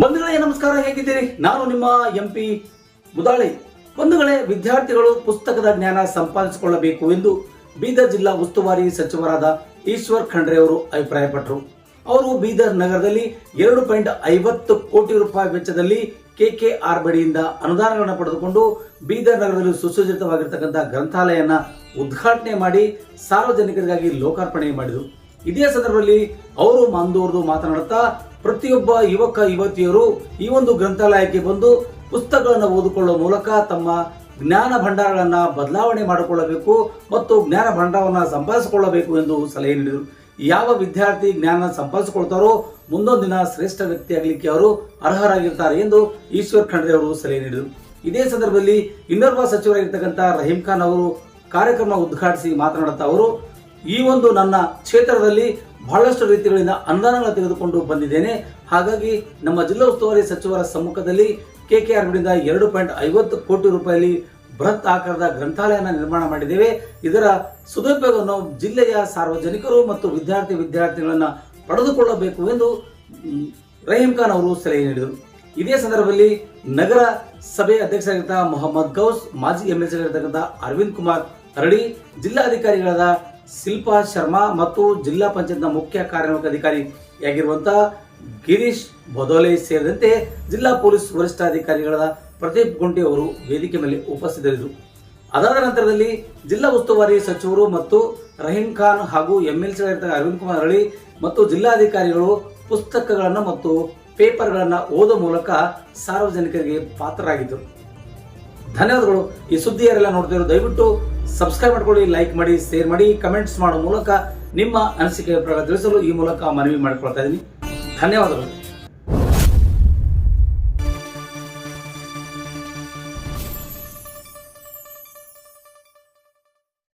ಬಂಧುಗಳೇ ನಮಸ್ಕಾರ, ಹೇಗಿದ್ದೀರಿ? ನಾನು ನಿಮ್ಮ ಎಂಪಿ ಮುದಾಳಿ. ಬಂಧುಗಳೇ, ವಿದ್ಯಾರ್ಥಿಗಳು ಪುಸ್ತಕದ ಜ್ಞಾನ ಸಂಪಾದಿಸಿಕೊಳ್ಳಬೇಕು ಎಂದು ಬೀದರ್ ಜಿಲ್ಲಾ ಉಸ್ತುವಾರಿ ಸಚಿವರಾದ ಈಶ್ವರ್ ಖಂಡ್ರೆ ಅವರು ಅಭಿಪ್ರಾಯಪಟ್ಟರು. ಅವರು ಬೀದರ್ ನಗರದಲ್ಲಿ 2.50 ಕೋಟಿ ರೂಪಾಯಿ ವೆಚ್ಚದಲ್ಲಿ KKR ಬಡಿಯಿಂದ ಅನುದಾನಗಳನ್ನು ಪಡೆದುಕೊಂಡು ಬೀದರ್ ನಗರದಲ್ಲಿ ಸುಸಜ್ಜಿತವಾಗಿರತಕ್ಕಂಥ ಗ್ರಂಥಾಲಯನ ಉದ್ಘಾಟನೆ ಮಾಡಿ ಸಾರ್ವಜನಿಕರಿಗಾಗಿ ಲೋಕಾರ್ಪಣೆ ಮಾಡಿದರು. ಇದೇ ಸಂದರ್ಭದಲ್ಲಿ ಅವರು ಮಾತನಾಡುತ್ತಾ ಪ್ರತಿಯೊಬ್ಬ ಯುವಕ ಯುವತಿಯರು ಈ ಒಂದು ಗ್ರಂಥಾಲಯಕ್ಕೆ ಬಂದು ಪುಸ್ತಕಗಳನ್ನು ಓದಿಕೊಳ್ಳುವ ಮೂಲಕ ತಮ್ಮ ಜ್ಞಾನ ಭಂಡಾರಗಳನ್ನು ಬದಲಾವಣೆ ಮಾಡಿಕೊಳ್ಳಬೇಕು ಮತ್ತು ಜ್ಞಾನ ಭಂಡಾರವನ್ನು ಸಂಪಾದಿಸಿಕೊಳ್ಳಬೇಕು ಎಂದು ಸಲಹೆ ನೀಡಿದರು. ಯಾವ ವಿದ್ಯಾರ್ಥಿ ಜ್ಞಾನ ಸಂಪಾದಿಸಿಕೊಳ್ತಾರೋ ಮುಂದೊಂದು ದಿನ ಶ್ರೇಷ್ಠ ವ್ಯಕ್ತಿ ಆಗಲಿಕ್ಕೆ ಅವರು ಅರ್ಹರಾಗಿರ್ತಾರೆ ಎಂದು ಈಶ್ವರ್ ಖಂಡ್ರೆ ಅವರು ಸಲಹೆ ನೀಡಿದರು. ಇದೇ ಸಂದರ್ಭದಲ್ಲಿ ಇನ್ನೋರ್ವ ಸಚಿವರಾಗಿರ್ತಕ್ಕಂಥ ರಹೀಂ ಖಾನ್ ಅವರು ಕಾರ್ಯಕ್ರಮ ಉದ್ಘಾಟಿಸಿ ಮಾತನಾಡುತ್ತಾ ಅವರು, ಈ ಒಂದು ನನ್ನ ಕ್ಷೇತ್ರದಲ್ಲಿ ಬಹಳಷ್ಟು ರೀತಿಗಳಿಂದ ಅನುದಾನಗಳನ್ನು ತೆಗೆದುಕೊಂಡು ಬಂದಿದ್ದೇನೆ. ಹಾಗಾಗಿ ನಮ್ಮ ಜಿಲ್ಲಾ ಉಸ್ತುವಾರಿ ಸಚಿವರ ಸಮ್ಮುಖದಲ್ಲಿ KKR ಬಡಿಯಿಂದ 2.50 ಕೋಟಿ ರೂಪಾಯಿ ಬೃಹತ್ ಆಕಾರದ ಗ್ರಂಥಾಲಯನ ನಿರ್ಮಾಣ ಮಾಡಿದ್ದೇವೆ. ಇದರ ಸದುಪಯೋಗವನ್ನು ಜಿಲ್ಲೆಯ ಸಾರ್ವಜನಿಕರು ಮತ್ತು ವಿದ್ಯಾರ್ಥಿಗಳನ್ನ ಪಡೆದುಕೊಳ್ಳಬೇಕು ಎಂದು ರಹೀಂ ಖಾನ್ ಅವರು ಸಲಹೆ ನೀಡಿದರು. ಇದೇ ಸಂದರ್ಭದಲ್ಲಿ ನಗರ ಸಭೆ ಅಧ್ಯಕ್ಷರಾಗಿದ್ದ ಮೊಹಮ್ಮದ್ ಗೌಸ್, ಮಾಜಿ MLC ಆಗಿರತಕ್ಕಂಥ ಅರವಿಂದ್ ಕುಮಾರ್ ಅರಳಿ, ಜಿಲ್ಲಾಧಿಕಾರಿಗಳಾದ ಶಿಲ್ಪಾ ಶರ್ಮಾ ಮತ್ತು ಜಿಲ್ಲಾ ಪಂಚಾಯತ್ನ ಮುಖ್ಯ ಕಾರ್ಯನಿರ್ವಾಹಕ ಅಧಿಕಾರಿಯಾಗಿರುವಂತಹ ಗಿರೀಶ್ ಬದೋಲೆ ಸೇರಿದಂತೆ ಜಿಲ್ಲಾ ಪೊಲೀಸ್ ವರಿಷ್ಠಾಧಿಕಾರಿಗಳಾದ ಪ್ರದೀಪ್ ಗುಂಟಿ ಅವರು ವೇದಿಕೆ ಮೇಲೆ ಉಪಸ್ಥಿತರಿದ್ದರು. ಅದಾದ ನಂತರದಲ್ಲಿ ಜಿಲ್ಲಾ ಉಸ್ತುವಾರಿ ಸಚಿವರು ಮತ್ತು ರಹೀಂ ಖಾನ್ ಹಾಗೂ MLC ಅರವಿಂದ್ ಕುಮಾರ್ ಅರಳಿ ಮತ್ತು ಜಿಲ್ಲಾಧಿಕಾರಿಗಳು ಪುಸ್ತಕಗಳನ್ನು ಮತ್ತು ಪೇಪರ್ಗಳನ್ನು ಓದುವ ಮೂಲಕ ಸಾರ್ವಜನಿಕರಿಗೆ ಪಾತ್ರರಾಗಿದ್ದರು. ಧನ್ಯವಾದಗಳು. ಈ ಸುದ್ದಿ ಯಾರೆಲ್ಲ ನೋಡ್ತಿರೋ ದಯವಿಟ್ಟು ಸಬ್ಸ್ಕ್ರೈಬ್ ಮಾಡ್ಕೊಳ್ಳಿ, ಲೈಕ್ ಮಾಡಿ, ಶೇರ್ ಮಾಡಿ, ಕಮೆಂಟ್ಸ್ ಮಾಡುವ ಮೂಲಕ ನಿಮ್ಮ ಅನಿಸಿಕೆ ಅಭಿಪ್ರಾಯ ತಿಳಿಸಲು ಈ ಮೂಲಕ ಮನವಿ ಮಾಡಿಕೊಳ್ತಾ ಇದ್ದೀನಿ. ಧನ್ಯವಾದಗಳು.